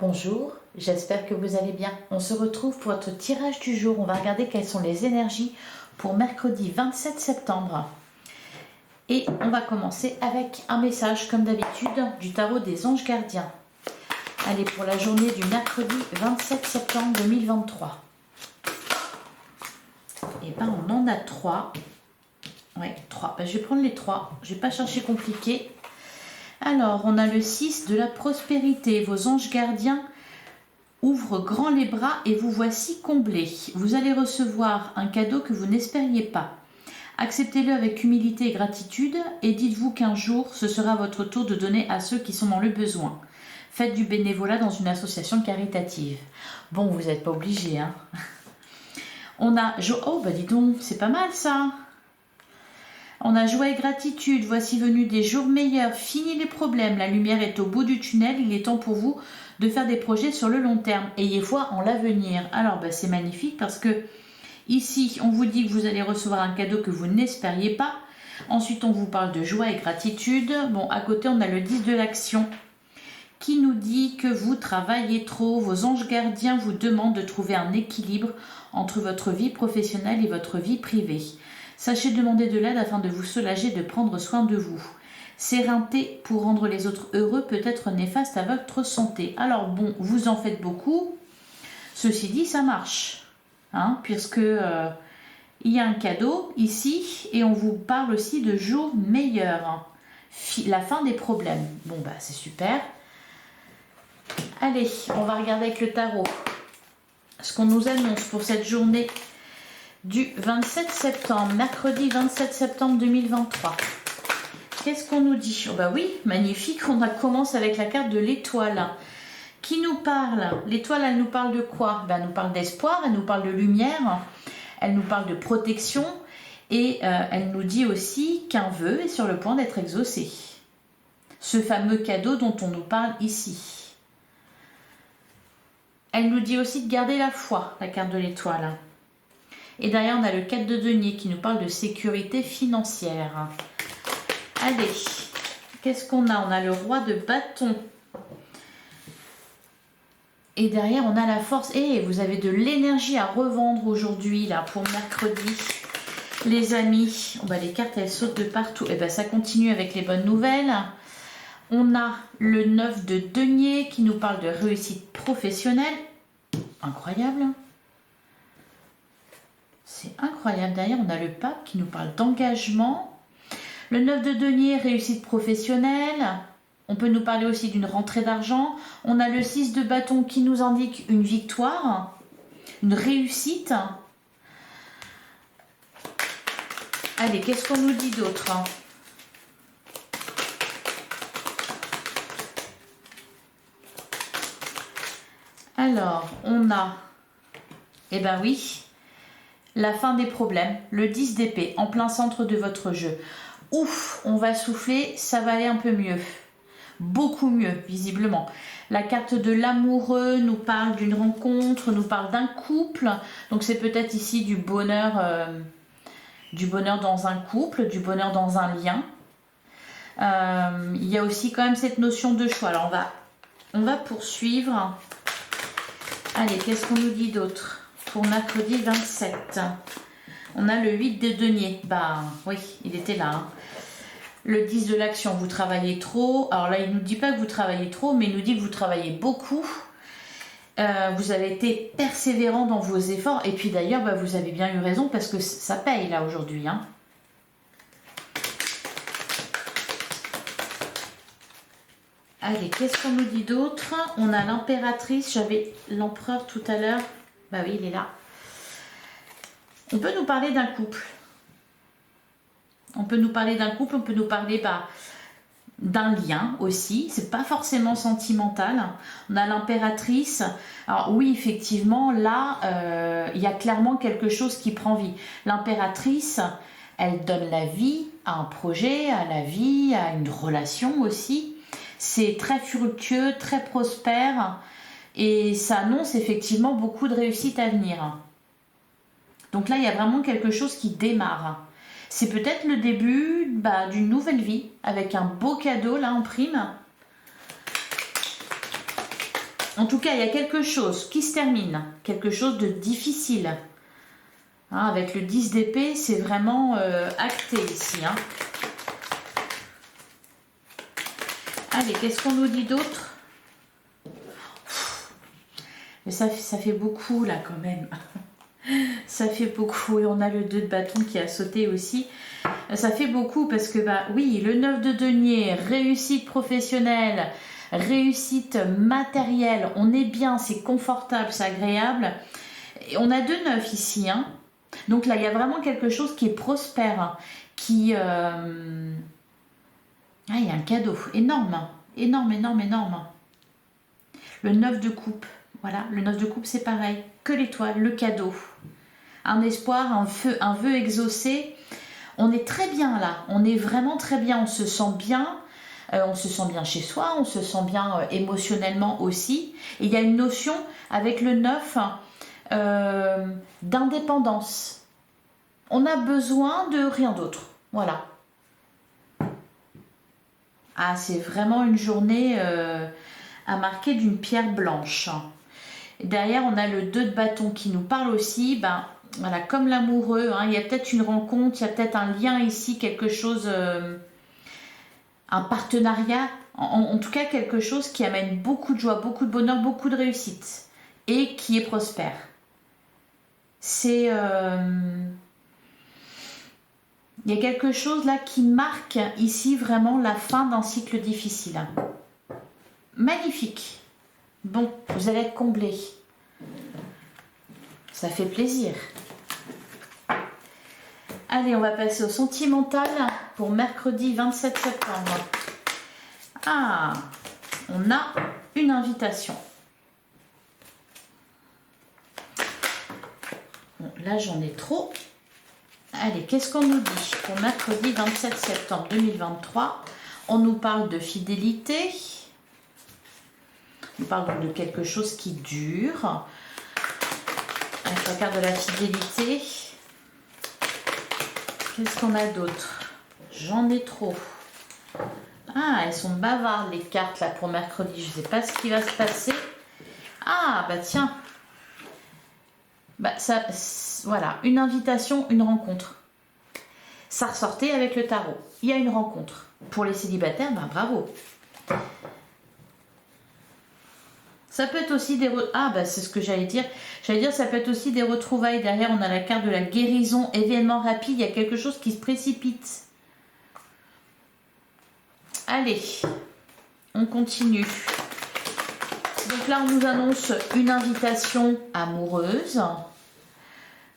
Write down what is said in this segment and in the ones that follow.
Bonjour, j'espère que vous allez bien. On se retrouve pour votre tirage du jour. On va regarder quelles sont les énergies pour mercredi 27 septembre. Et on va commencer avec un message, comme d'habitude, du tarot des anges gardiens. Allez, pour la journée du mercredi 27 septembre 2023. Et ben, on en a 3. Ouais, 3. Ben, je vais prendre les 3. Je ne vais pas chercher compliqué. Alors, on a le 6 de la prospérité. Vos anges gardiens ouvrent grand les bras et vous voici comblés. Vous allez recevoir un cadeau que vous n'espériez pas. Acceptez-le avec humilité et gratitude et dites-vous qu'un jour, ce sera votre tour de donner à ceux qui sont dans le besoin. Faites du bénévolat dans une association caritative. Bon, vous n'êtes pas obligé, hein. On a... Oh, bah dis donc, c'est pas mal ça. On a joie et gratitude, voici venu des jours meilleurs, fini les problèmes, la lumière est au bout du tunnel, il est temps pour vous de faire des projets sur le long terme. Ayez foi en l'avenir. Alors bah, c'est magnifique parce que ici on vous dit que vous allez recevoir un cadeau que vous n'espériez pas. Ensuite on vous parle de joie et gratitude. Bon, à côté on a le 10 de l'action qui nous dit que vous travaillez trop. Vos anges gardiens vous demandent de trouver un équilibre entre votre vie professionnelle et votre vie privée. Sachez demander de l'aide afin de vous soulager et de prendre soin de vous. S'éreinter pour rendre les autres heureux peut être néfaste à votre santé. Alors bon, vous en faites beaucoup. Ceci dit, ça marche. Hein, puisque il y a un cadeau ici et on vous parle aussi de jours meilleurs. La fin des problèmes. Bon bah c'est super. Allez, on va regarder avec le tarot ce qu'on nous annonce pour cette journée du 27 septembre, mercredi 27 septembre 2023. Qu'est-ce qu'on nous dit? Oh bah oui, magnifique, on commence avec la carte de l'étoile. Qui nous parle? L'étoile, elle nous parle de quoi? Ben, elle nous parle d'espoir, elle nous parle de lumière, elle nous parle de protection et elle nous dit aussi qu'un vœu est sur le point d'être exaucé. Ce fameux cadeau dont on nous parle ici. Elle nous dit aussi de garder la foi, la carte de l'étoile. Et derrière, on a le 4 de denier qui nous parle de sécurité financière. Allez, qu'est-ce qu'on a? On a le roi de bâton. Et derrière, on a la force. Et vous avez de l'énergie à revendre aujourd'hui, là, pour mercredi. Les amis, oh bah, les cartes, elles sautent de partout. Et ben ça continue avec les bonnes nouvelles. On a le 9 de denier qui nous parle de réussite professionnelle. Incroyable. C'est incroyable. Derrière, on a le pape qui nous parle d'engagement. Le 9 de denier, réussite professionnelle. On peut nous parler aussi d'une rentrée d'argent. On a le 6 de bâton qui nous indique une victoire, une réussite. Allez, qu'est-ce qu'on nous dit d'autre? Alors, on a... Eh ben oui, la fin des problèmes, le 10 d'épée, en plein centre de votre jeu. Ouf, on va souffler, ça va aller un peu mieux. Beaucoup mieux, visiblement. La carte de l'amoureux nous parle d'une rencontre, nous parle d'un couple. Donc c'est peut-être ici du bonheur dans un couple, du bonheur dans un lien. Il y a aussi quand même cette notion de choix. Alors on va poursuivre. Allez, qu'est-ce qu'on nous dit d'autre pour mercredi 27? On a le 8 de denier. Bah oui, il était là. Hein. Le 10 de l'action, vous travaillez trop. Alors là, il ne nous dit pas que vous travaillez trop, mais il nous dit que vous travaillez beaucoup. Vous avez été persévérant dans vos efforts. Et puis d'ailleurs, bah, vous avez bien eu raison parce que ça paye là aujourd'hui. Hein. Allez, qu'est-ce qu'on nous dit d'autre? On a l'impératrice. J'avais l'empereur tout à l'heure. Bah oui, il est là. On peut nous parler d'un couple. On peut nous parler d'un couple, on peut nous parler d'un lien aussi. C'est pas forcément sentimental. On a l'impératrice. Alors oui, effectivement, là, il y a clairement quelque chose qui prend vie. L'impératrice, elle donne la vie à un projet, à la vie, à une relation aussi. C'est très fructueux, très prospère. Et ça annonce effectivement beaucoup de réussite à venir. Donc là, il y a vraiment quelque chose qui démarre. C'est peut-être le début d'une nouvelle vie avec un beau cadeau là en prime. En tout cas, il y a quelque chose qui se termine, quelque chose de difficile. Hein, avec le 10 d'épée, c'est vraiment acté ici. Hein. Allez, qu'est-ce qu'on nous dit d'autre? Mais ça fait beaucoup là quand même. Ça fait beaucoup. Et on a le 2 de bâton qui a sauté aussi. Ça fait beaucoup parce que, bah oui, le 9 de denier, réussite professionnelle, réussite matérielle. On est bien, c'est confortable, c'est agréable. Et on a 2 9 ici. Hein. Donc là, il y a vraiment quelque chose qui est prospère. Hein, qui... Ah, il y a un cadeau énorme. Énorme, énorme, énorme. Le 9 de coupe. Voilà, le 9 de coupe, c'est pareil. Que l'étoile, le cadeau. Un espoir, un vœu exaucé. On est très bien là. On est vraiment très bien. On se sent bien. On se sent bien chez soi. On se sent bien émotionnellement aussi. Et il y a une notion avec le 9 d'indépendance. On a besoin de rien d'autre. Voilà. Ah, c'est vraiment une journée à marquer d'une pierre blanche. Derrière, on a le 2 de bâton qui nous parle aussi, ben, voilà, comme l'amoureux, hein, il y a peut-être une rencontre, il y a peut-être un lien ici, quelque chose, un partenariat, en tout cas quelque chose qui amène beaucoup de joie, beaucoup de bonheur, beaucoup de réussite et qui est prospère. C'est... il y a quelque chose là qui marque ici vraiment la fin d'un cycle difficile. Magnifique. Bon, vous allez être comblés. Ça fait plaisir. Allez, on va passer au sentimental pour mercredi 27 septembre. Ah, on a une invitation. Bon, là, j'en ai trop. Allez, qu'est-ce qu'on nous dit pour mercredi 27 septembre 2023? On nous parle de fidélité. On parle donc de quelque chose qui dure. Avec la carte de la fidélité. Qu'est-ce qu'on a d'autre? J'en ai trop. Ah, elles sont bavardes les cartes là pour mercredi. Je ne sais pas ce qui va se passer. Ah, bah tiens. Bah ça, voilà, une invitation, une rencontre. Ça ressortait avec le tarot. Il y a une rencontre. Pour les célibataires, bah bravo. Ça peut être aussi des... Ah, bah c'est ce que j'allais dire. J'allais dire, ça peut être aussi des retrouvailles. Derrière, on a la carte de la guérison, événement rapide. Il y a quelque chose qui se précipite. Allez, on continue. Donc là, on nous annonce une invitation amoureuse.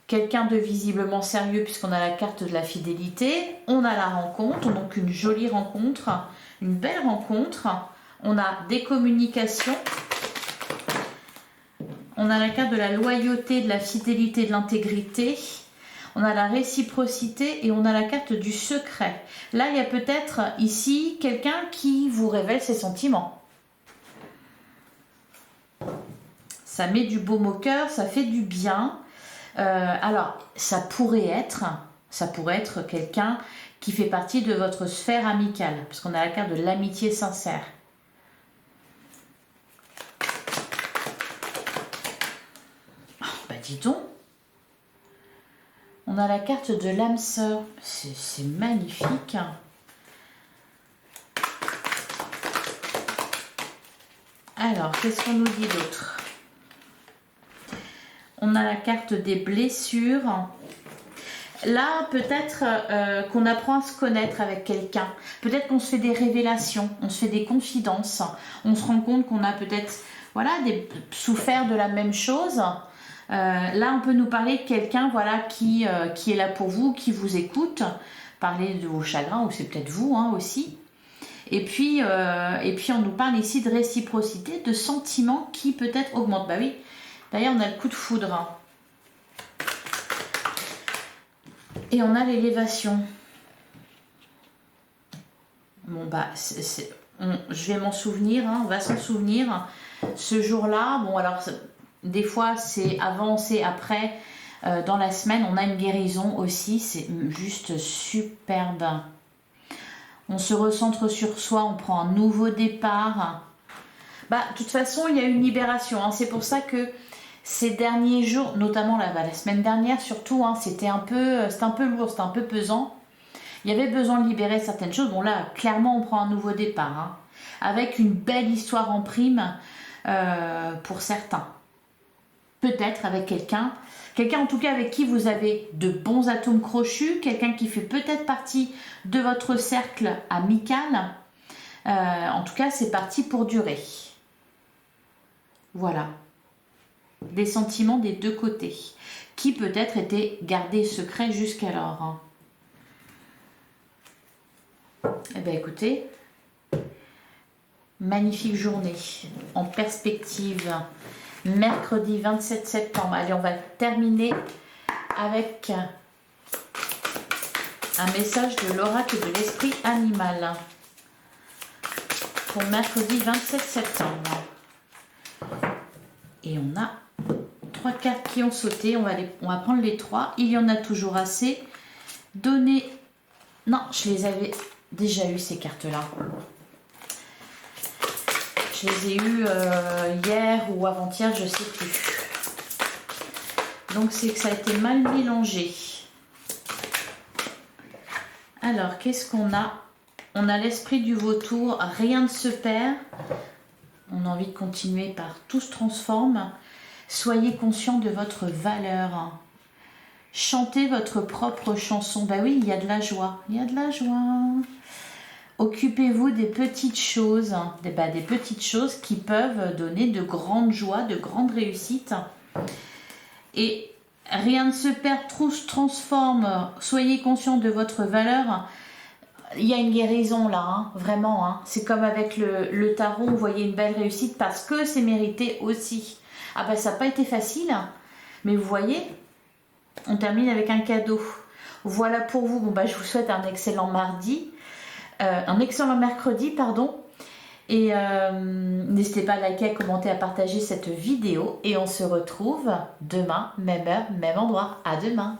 Quelqu'un de visiblement sérieux puisqu'on a la carte de la fidélité. On a la rencontre, donc une jolie rencontre, une belle rencontre. On a des communications. On a la carte de la loyauté, de la fidélité, de l'intégrité. On a la réciprocité et on a la carte du secret. Là, il y a peut-être ici quelqu'un qui vous révèle ses sentiments. Ça met du baume au cœur, ça fait du bien. Alors, ça pourrait être quelqu'un qui fait partie de votre sphère amicale, parce qu'on a la carte de l'amitié sincère. Oh, bah dis donc. On a la carte de l'âme sœur. C'est magnifique. Alors, qu'est-ce qu'on nous dit d'autre? On a la carte des blessures. Là, peut-être qu'on apprend à se connaître avec quelqu'un. Peut-être qu'on se fait des révélations, on se fait des confidences. On se rend compte qu'on a peut-être souffert de la même chose. Là, on peut nous parler de quelqu'un qui est là pour vous, qui vous écoute. Parler de vos chagrins, ou c'est peut-être vous aussi. Et puis, on nous parle ici de réciprocité, de sentiments qui peut-être augmentent. Bah oui, d'ailleurs, on a le coup de foudre. Et on a l'élévation. Bon, bah, je vais m'en souvenir, on va s'en souvenir. Ce jour-là, bon, alors, des fois, c'est avant, c'est après. Dans la semaine, on a une guérison aussi. C'est juste superbe. On se recentre sur soi, on prend un nouveau départ. Bah, de toute façon, il y a une libération. Hein. C'est pour ça que ces derniers jours, notamment la semaine dernière surtout, hein, c'était un peu lourd, c'était un peu pesant. Il y avait besoin de libérer certaines choses. Bon là, clairement, on prend un nouveau départ. Hein, avec une belle histoire en prime pour certains. Peut-être avec quelqu'un en tout cas avec qui vous avez de bons atomes crochus, quelqu'un qui fait peut-être partie de votre cercle amical. En tout cas, c'est parti pour durer. Voilà. Des sentiments des deux côtés, qui peut-être étaient gardés secrets jusqu'alors. Eh bien écoutez, magnifique journée en perspective. Mercredi 27 septembre. Allez, on va terminer avec un message de l'oracle de l'esprit animal pour mercredi 27 septembre. Et on a 3 cartes qui ont sauté. On va prendre les 3. Il y en a toujours assez. Donner... Non, je les avais déjà eu ces cartes-là. Je les ai eues hier ou avant-hier, je ne sais plus. Donc c'est que ça a été mal mélangé. Alors, qu'est-ce qu'on a? On a l'esprit du vautour, rien ne se perd. On a envie de continuer par tout se transforme. Soyez conscient de votre valeur. Chantez votre propre chanson. Bah oui, il y a de la joie. Il y a de la joie. Occupez-vous des petites choses, des petites choses qui peuvent donner de grandes joies, de grandes réussites. Et rien ne se perd, tout se transforme. Soyez conscient de votre valeur. Il y a une guérison là, hein, vraiment. Hein. C'est comme avec le tarot, vous voyez une belle réussite parce que c'est mérité aussi. Ah ben ça n'a pas été facile, mais vous voyez, on termine avec un cadeau. Voilà pour vous. Bon, je vous souhaite un excellent mardi. Un excellent mercredi, pardon. Et n'hésitez pas à liker, à commenter, à partager cette vidéo. Et on se retrouve demain, même heure, même endroit. À demain.